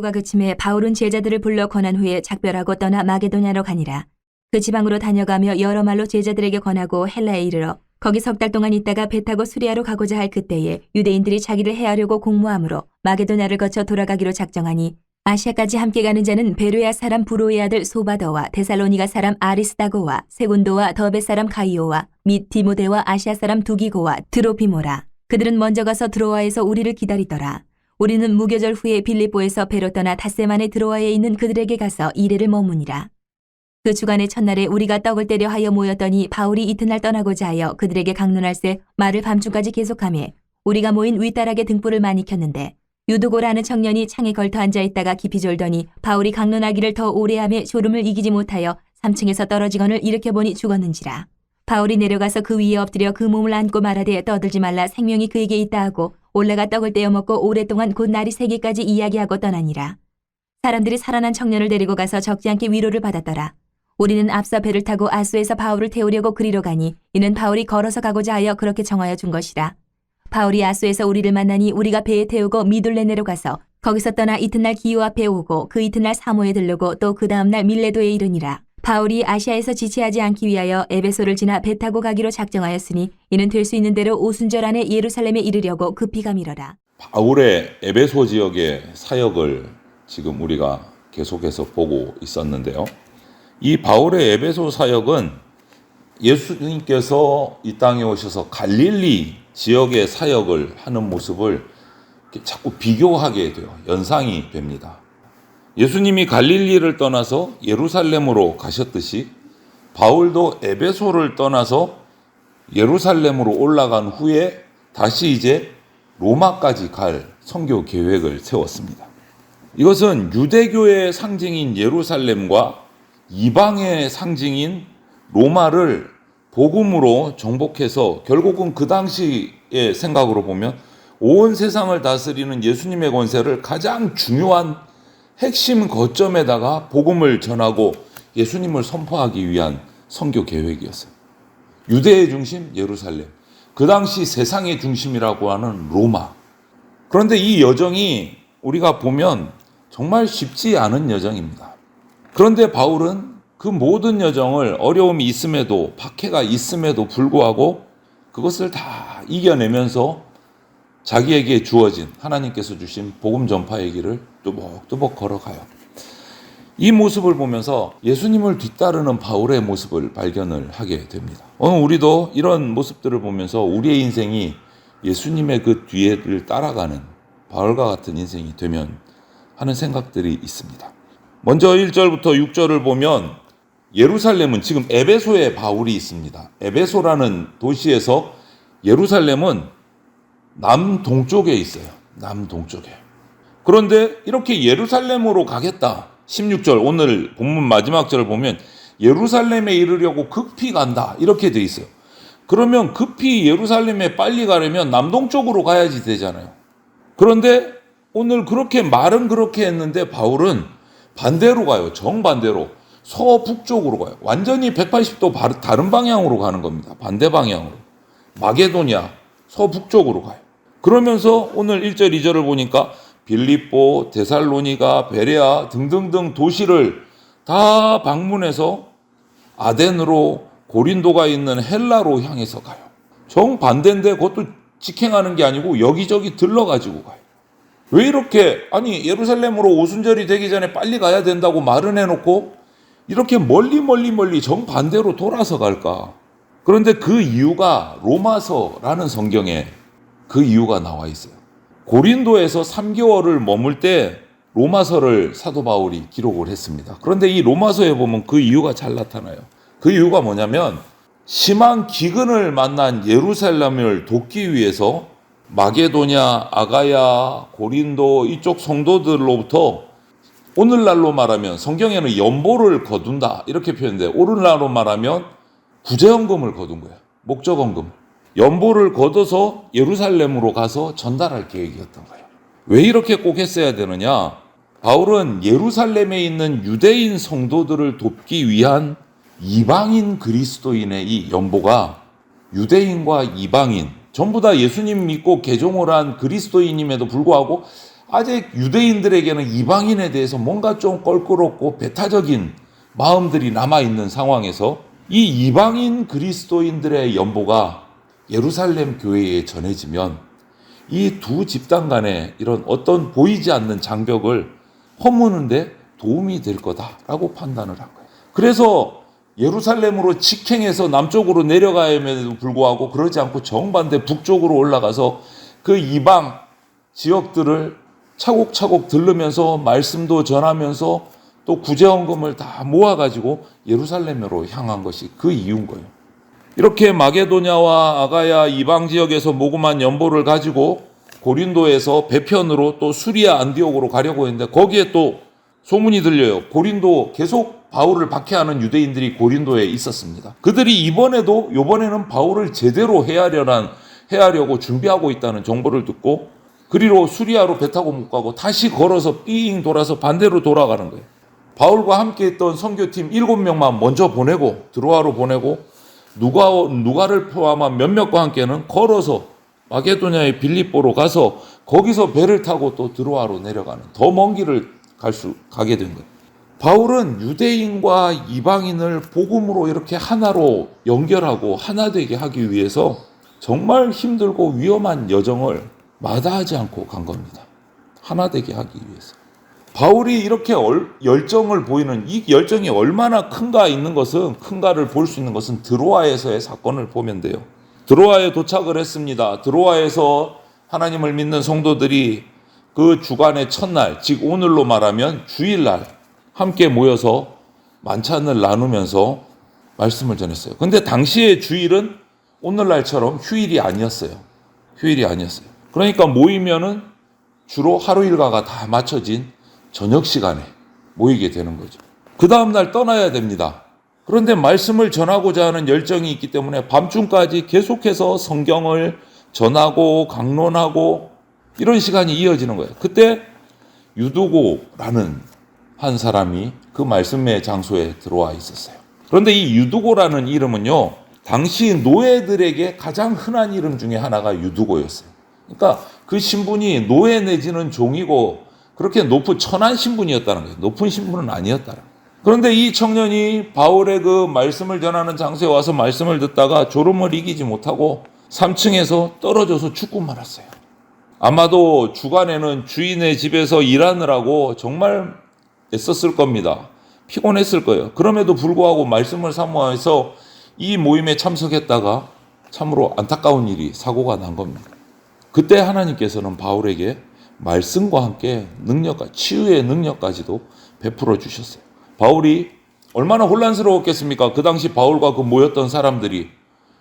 하루가 그침에 바울은 제자들을 불러 권한 후에 작별하고 떠나 마게도냐로 가니라. 그 지방으로 다녀가며 여러 말로 제자들에게 권하고 헬라에 이르러 거기 석 달 동안 있다가 배 타고 수리아로 가고자 할 그때에 유대인들이 자기를 해하려고 공모함으로 마게도냐를 거쳐 돌아가기로 작정하니 아시아까지 함께 가는 자는 베르야 사람 브로의 아들 소바더와 데살로니가 사람 아리스다고와 세군도와 더베 사람 가이오와 및 디모데와 아시아 사람 두기고와 드로피모라. 그들은 먼저 가서 드로아에서 우리를 기다리더라. 우리는 무교절 후에 빌립보에서 배로 떠나 닷새만에 드로아에 있는 그들에게 가서 이레를 머무니라. 그 주간의 첫날에 우리가 떡을 때려 하여 모였더니 바울이 이튿날 떠나고자 하여 그들에게 강론할새 말을 밤중까지 계속하며 우리가 모인 윗다락에 등불을 많이 켰는데 유두고라는 청년이 창에 걸터 앉아있다가 깊이 졸더니 바울이 강론하기를 더 오래하며 졸음을 이기지 못하여 3층에서 떨어지거늘 일으켜보니 죽었는지라. 바울이 내려가서 그 위에 엎드려 그 몸을 안고 말하되 떠들지 말라 생명이 그에게 있다 하고 올라가 떡을 떼어 먹고 오랫동안 곧 날이 새기까지 이야기하고 떠나니라. 사람들이 살아난 청년을 데리고 가서 적지 않게 위로를 받았더라. 우리는 앞서 배를 타고 아소에서 바울을 태우려고 그리로 가니 이는 바울이 걸어서 가고자 하여 그렇게 정하여 준 것이라. 바울이 아소에서 우리를 만나니 우리가 배에 태우고 미둘레네로 가서 거기서 떠나 이튿날 기오 앞에 오고 그 이튿날 사모에 들르고 또 그 다음날 밀레도에 이르니라. 바울이 아시아에서 지체하지 않기 위하여 에베소를 지나 배 타고 가기로 작정하였으니 이는 될 수 있는 대로 오순절 안에 예루살렘에 이르려고 급히 가미러라. 바울의 에베소 지역의 사역을 지금 우리가 계속해서 보고 있었는데요. 이 바울의 에베소 사역은 예수님께서 이 땅에 오셔서 갈릴리 지역의 사역을 하는 모습을 자꾸 비교하게 돼요. 연상이 됩니다. 예수님이 갈릴리를 떠나서 예루살렘으로 가셨듯이 바울도 에베소를 떠나서 예루살렘으로 올라간 후에 다시 이제 로마까지 갈 선교 계획을 세웠습니다. 이것은 유대교의 상징인 예루살렘과 이방의 상징인 로마를 복음으로 정복해서 결국은 그 당시의 생각으로 보면 온 세상을 다스리는 예수님의 권세를 가장 중요한 핵심 거점에다가 복음을 전하고 예수님을 선포하기 위한 선교 계획이었어요. 유대의 중심 예루살렘, 그 당시 세상의 중심이라고 하는 로마. 그런데 이 여정이 우리가 보면 정말 쉽지 않은 여정입니다. 그런데 바울은 그 모든 여정을 어려움이 있음에도 박해가 있음에도 불구하고 그것을 다 이겨내면서 자기에게 주어진 하나님께서 주신 복음 전파의 길을 뚜벅뚜벅 걸어가요. 이 모습을 보면서 예수님을 뒤따르는 바울의 모습을 발견을 하게 됩니다. 오늘 우리도 이런 모습들을 보면서 우리의 인생이 예수님의 그 뒤를 따라가는 바울과 같은 인생이 되면 하는 생각들이 있습니다. 먼저 1절부터 6절을 보면 예루살렘은 지금 에베소에 바울이 있습니다. 에베소라는 도시에서 예루살렘은 남동쪽에 있어요. 남동쪽에. 그런데 이렇게 예루살렘으로 가겠다. 16절 오늘 본문 마지막 절을 보면 예루살렘에 이르려고 급히 간다. 이렇게 돼 있어요. 그러면 급히 예루살렘에 빨리 가려면 남동쪽으로 가야지 되잖아요. 그런데 오늘 그렇게 말은 그렇게 했는데 바울은 반대로 가요. 정반대로. 서북쪽으로 가요. 완전히 180도 다른 방향으로 가는 겁니다. 반대 방향으로. 마게도냐, 서북쪽으로 가요. 그러면서 오늘 1절, 2절을 보니까 빌립보, 데살로니가, 베레아 등등등 도시를 다 방문해서 아덴으로 고린도가 있는 헬라로 향해서 가요. 정반대인데 그것도 직행하는 게 아니고 여기저기 들러가지고 가요. 왜 이렇게 예루살렘으로 오순절이 되기 전에 빨리 가야 된다고 말은 해놓고 이렇게 멀리 정반대로 돌아서 갈까? 그런데 그 이유가 로마서라는 성경에 그 이유가 나와 있어요. 고린도에서 3개월을 머물 때 로마서를 사도 바울이 기록을 했습니다. 그런데 이 로마서에 보면 그 이유가 잘 나타나요. 그 이유가 뭐냐면 심한 기근을 만난 예루살렘을 돕기 위해서 마게도냐, 아가야, 고린도 이쪽 성도들로부터 오늘날로 말하면 성경에는 연보를 거둔다 이렇게 표현돼. 오늘날로 말하면 구제헌금을 거둔 거예요. 목적헌금. 연보를 거둬서 예루살렘으로 가서 전달할 계획이었던 거예요. 왜 이렇게 꼭 했어야 되느냐? 바울은 예루살렘에 있는 유대인 성도들을 돕기 위한 이방인 그리스도인의 이 연보가 유대인과 이방인 전부 다 예수님 믿고 개종을 한 그리스도인임에도 불구하고 아직 유대인들에게는 이방인에 대해서 뭔가 좀 껄끄럽고 배타적인 마음들이 남아있는 상황에서 이 이방인 그리스도인들의 연보가 예루살렘 교회에 전해지면 이 두 집단 간의 이런 어떤 보이지 않는 장벽을 허무는데 도움이 될 거다라고 판단을 한 거예요. 그래서 예루살렘으로 직행해서 남쪽으로 내려가야에도 불구하고 그러지 않고 정반대 북쪽으로 올라가서 그 이방 지역들을 차곡차곡 들르면서 말씀도 전하면서 또 구제헌금을 다 모아가지고 예루살렘으로 향한 것이 그 이유인 거예요. 이렇게 마게도냐와 아가야 이방 지역에서 모금한 연보를 가지고 고린도에서 배편으로 또 수리아 안디옥으로 가려고 했는데 거기에 또 소문이 들려요. 고린도 계속 바울을 박해하는 유대인들이 고린도에 있었습니다. 그들이 이번에는 바울을 제대로 해하려고 준비하고 있다는 정보를 듣고 그리로 수리아로 배 타고 못 가고 다시 걸어서 삥 돌아서 반대로 돌아가는 거예요. 바울과 함께 했던 선교팀 7명만 먼저 보내고 드로아로 보내고 누가를 포함한 몇몇과 함께는 걸어서 마게도냐의 빌립보로 가서 거기서 배를 타고 또 드로아로 내려가는 더 먼 길을 가게 된 거예요. 바울은 유대인과 이방인을 복음으로 이렇게 하나로 연결하고 하나 되게 하기 위해서 정말 힘들고 위험한 여정을 마다하지 않고 간 겁니다. 하나 되게 하기 위해서. 바울이 이렇게 열정을 보이는 이 열정이 얼마나 큰가를 볼 수 있는 것은 드로아에서의 사건을 보면 돼요. 드로아에 도착을 했습니다. 드로아에서 하나님을 믿는 성도들이 그 주간의 첫날, 즉 오늘로 말하면 주일날 함께 모여서 만찬을 나누면서 말씀을 전했어요. 근데 당시의 주일은 오늘날처럼 휴일이 아니었어요. 그러니까 모이면은 주로 하루 일과가 다 맞춰진 저녁 시간에 모이게 되는 거죠. 그 다음날 떠나야 됩니다. 그런데 말씀을 전하고자 하는 열정이 있기 때문에 밤중까지 계속해서 성경을 전하고 강론하고 이런 시간이 이어지는 거예요. 그때 유두고라는 한 사람이 그 말씀의 장소에 들어와 있었어요. 그런데 이 유두고라는 이름은요, 당시 노예들에게 가장 흔한 이름 중에 하나가 유두고였어요. 그러니까 그 신분이 노예 내지는 종이고 그렇게 천한 신분이었다는 거예요. 높은 신분은 아니었다는 거예요. 그런데 이 청년이 바울의 그 말씀을 전하는 장소에 와서 말씀을 듣다가 졸음을 이기지 못하고 3층에서 떨어져서 죽고 말았어요. 아마도 주간에는 주인의 집에서 일하느라고 정말 애썼을 겁니다. 피곤했을 거예요. 그럼에도 불구하고 말씀을 사모해서 이 모임에 참석했다가 참으로 안타까운 사고가 난 겁니다. 그때 하나님께서는 바울에게 말씀과 함께 치유의 능력까지도 베풀어 주셨어요. 바울이 얼마나 혼란스러웠겠습니까? 그 당시 바울과 그 모였던 사람들이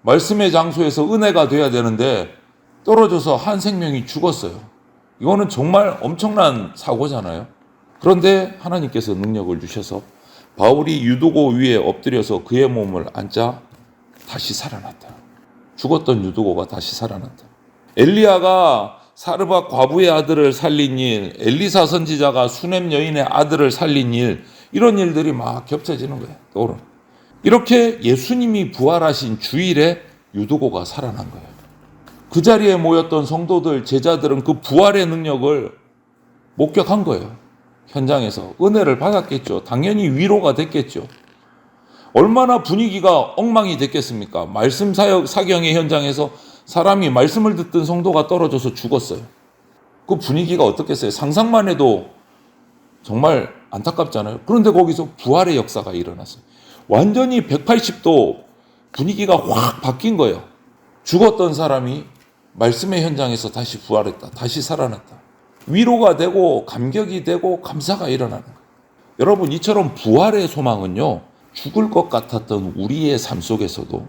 말씀의 장소에서 은혜가 돼야 되는데 떨어져서 한 생명이 죽었어요. 이거는 정말 엄청난 사고잖아요. 그런데 하나님께서 능력을 주셔서 바울이 유두고 위에 엎드려서 그의 몸을 앉자 다시 살아났다. 죽었던 유두고가 다시 살아났다. 엘리야가 사르밧 과부의 아들을 살린 일, 엘리사 선지자가 수넴 여인의 아들을 살린 일, 이런 일들이 막 겹쳐지는 거예요. 떠오르는. 이렇게 예수님이 부활하신 주일에 유두고가 살아난 거예요. 그 자리에 모였던 성도들, 제자들은 그 부활의 능력을 목격한 거예요. 현장에서 은혜를 받았겠죠. 당연히 위로가 됐겠죠. 얼마나 분위기가 엉망이 됐겠습니까? 말씀 사경의 현장에서 사람이 말씀을 듣던 성도가 떨어져서 죽었어요. 그 분위기가 어떻겠어요? 상상만 해도 정말 안타깝잖아요. 그런데 거기서 부활의 역사가 일어났어요. 완전히 180도 분위기가 확 바뀐 거예요. 죽었던 사람이 말씀의 현장에서 다시 부활했다. 다시 살아났다. 위로가 되고 감격이 되고 감사가 일어나는 거예요. 여러분, 이처럼 부활의 소망은요, 죽을 것 같았던 우리의 삶 속에서도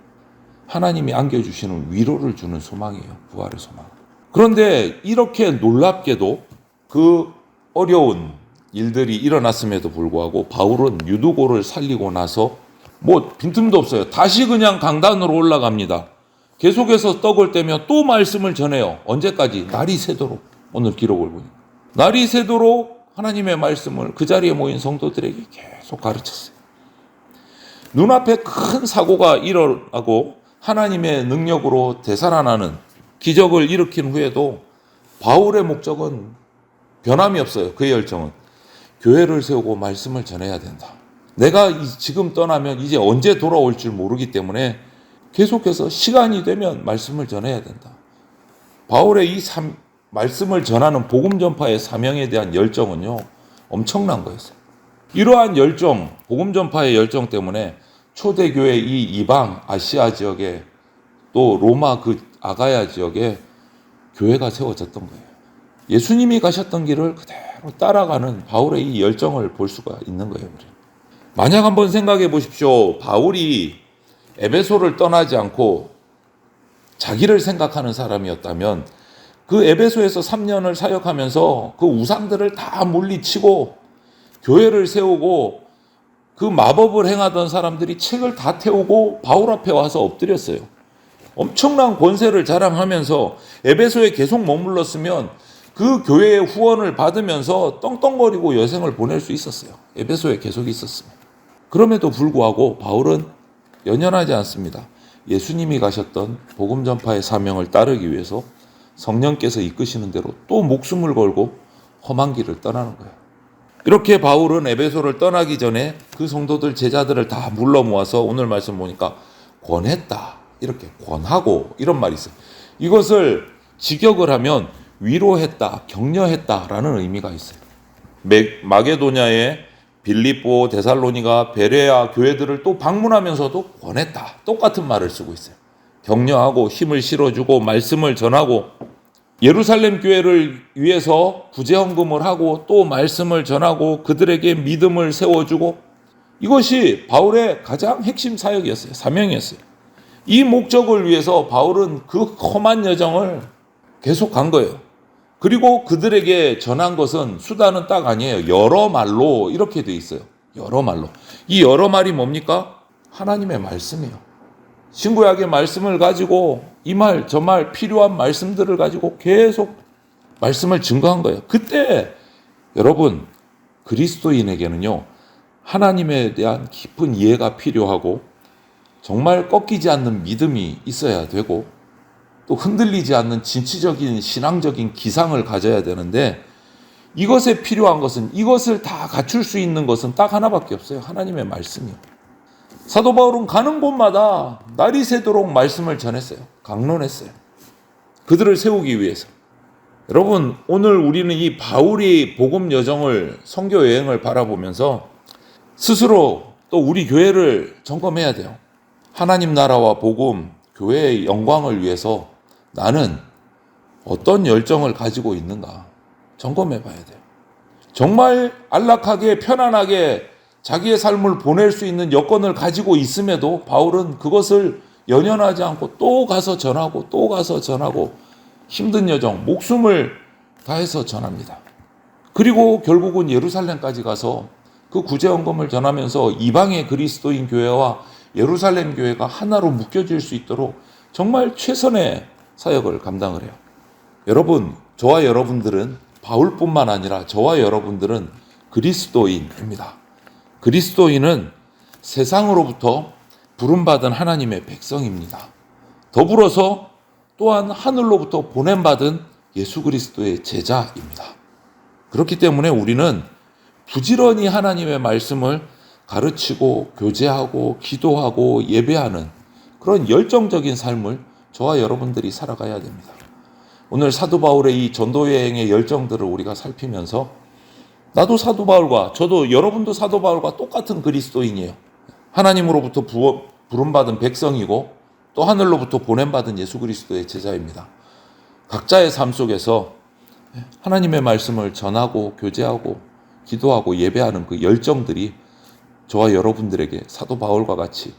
하나님이 안겨주시는 위로를 주는 소망이에요. 부활의 소망. 그런데 이렇게 놀랍게도 그 어려운 일들이 일어났음에도 불구하고 바울은 유두고를 살리고 나서 빈틈도 없어요. 다시 그냥 강단으로 올라갑니다. 계속해서 떡을 떼며 또 말씀을 전해요. 언제까지? 날이 새도록. 오늘 기록을 보니까. 날이 새도록 하나님의 말씀을 그 자리에 모인 성도들에게 계속 가르쳤어요. 눈앞에 큰 사고가 일어나고 하나님의 능력으로 되살아나는 기적을 일으킨 후에도 바울의 목적은 변함이 없어요. 그의 열정은 교회를 세우고 말씀을 전해야 된다. 내가 지금 떠나면 이제 언제 돌아올 줄 모르기 때문에 계속해서 시간이 되면 말씀을 전해야 된다. 바울의 이 말씀을 전하는 복음 전파의 사명에 대한 열정은요, 엄청난 거였어요. 이러한 열정, 복음 전파의 열정 때문에 초대교회 이 이방 아시아 지역에 또 로마 그 아가야 지역에 교회가 세워졌던 거예요. 예수님이 가셨던 길을 그대로 따라가는 바울의 이 열정을 볼 수가 있는 거예요. 만약 한번 생각해 보십시오. 바울이 에베소를 떠나지 않고 자기를 생각하는 사람이었다면 그 에베소에서 3년을 사역하면서 그 우상들을 다 물리치고 교회를 세우고 그 마법을 행하던 사람들이 책을 다 태우고 바울 앞에 와서 엎드렸어요. 엄청난 권세를 자랑하면서 에베소에 계속 머물렀으면 그 교회의 후원을 받으면서 떵떵거리고 여생을 보낼 수 있었어요. 에베소에 계속 있었으면. 그럼에도 불구하고 바울은 연연하지 않습니다. 예수님이 가셨던 복음 전파의 사명을 따르기 위해서 성령께서 이끄시는 대로 또 목숨을 걸고 험한 길을 떠나는 거예요. 이렇게 바울은 에베소를 떠나기 전에 그 성도들 제자들을 다 불러 모아서 오늘 말씀 보니까 권했다. 이렇게 권하고 이런 말이 있어요. 이것을 직역을 하면 위로했다, 격려했다라는 의미가 있어요. 마게도냐의 빌립보, 데살로니가, 베레아 교회들을 또 방문하면서도 권했다. 똑같은 말을 쓰고 있어요. 격려하고 힘을 실어주고 말씀을 전하고 예루살렘 교회를 위해서 구제헌금을 하고 또 말씀을 전하고 그들에게 믿음을 세워주고 이것이 바울의 가장 핵심 사역이었어요. 사명이었어요. 이 목적을 위해서 바울은 그 험한 여정을 계속 간 거예요. 그리고 그들에게 전한 것은 수단은 딱 아니에요. 여러 말로 이렇게 돼 있어요. 여러 말로. 이 여러 말이 뭡니까? 하나님의 말씀이에요. 신구약의 말씀을 가지고 이 말, 저 말 필요한 말씀들을 가지고 계속 말씀을 증거한 거예요. 그때 여러분 그리스도인에게는요. 하나님에 대한 깊은 이해가 필요하고 정말 꺾이지 않는 믿음이 있어야 되고 또 흔들리지 않는 진취적인 신앙적인 기상을 가져야 되는데 이것에 필요한 것은 이것을 다 갖출 수 있는 것은 딱 하나밖에 없어요. 하나님의 말씀이요. 사도 바울은 가는 곳마다 날이 새도록 말씀을 전했어요. 강론했어요. 그들을 세우기 위해서. 여러분 오늘 우리는 이 바울이 복음 여정을 선교 여행을 바라보면서 스스로 또 우리 교회를 점검해야 돼요. 하나님 나라와 복음, 교회의 영광을 위해서 나는 어떤 열정을 가지고 있는가 점검해 봐야 돼요. 정말 안락하게 편안하게 자기의 삶을 보낼 수 있는 여건을 가지고 있음에도 바울은 그것을 연연하지 않고 또 가서 전하고 또 가서 전하고 힘든 여정, 목숨을 다해서 전합니다. 그리고 결국은 예루살렘까지 가서 그 구제헌금을 전하면서 이방의 그리스도인 교회와 예루살렘 교회가 하나로 묶여질 수 있도록 정말 최선의 사역을 감당을 해요. 여러분, 저와 여러분들은 바울뿐만 아니라 저와 여러분들은 그리스도인입니다. 그리스도인은 세상으로부터 부름받은 하나님의 백성입니다. 더불어서 또한 하늘로부터 보냄받은 예수 그리스도의 제자입니다. 그렇기 때문에 우리는 부지런히 하나님의 말씀을 가르치고 교제하고 기도하고 예배하는 그런 열정적인 삶을 저와 여러분들이 살아가야 됩니다. 오늘 사도 바울의 이 전도 여행의 열정들을 우리가 살피면서 나도 사도 바울과 저도 여러분도 사도 바울과 똑같은 그리스도인이에요. 하나님으로부터 부름받은 백성이고 또 하늘로부터 보냄받은 예수 그리스도의 제자입니다. 각자의 삶 속에서 하나님의 말씀을 전하고 교제하고 기도하고 예배하는 그 열정들이 저와 여러분들에게 사도 바울과 같이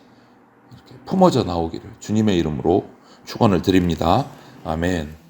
이렇게 품어져 나오기를 주님의 이름으로 축원을 드립니다. 아멘.